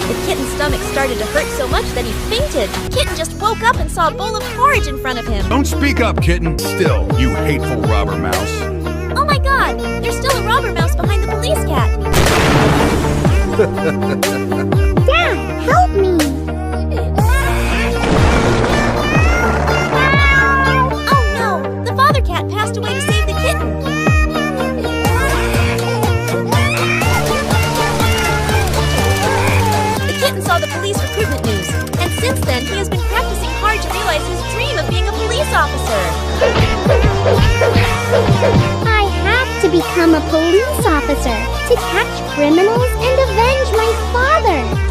The kitten's stomach started to hurt so much that he fainted. Kitten just woke up and saw a bowl of porridge in front of him. Don't speak up, Kitten. Still, you hateful robber mouse. Oh my god! There's still a robber mouse behind the police cat. Dad, help me! Oh no! The father cat passed away to save the kitten. The kitten saw the police recruitment news, and since then he has been practicing hard to realize his dream of being a police officer. I have to become a police officer to catch criminals and avenge my father.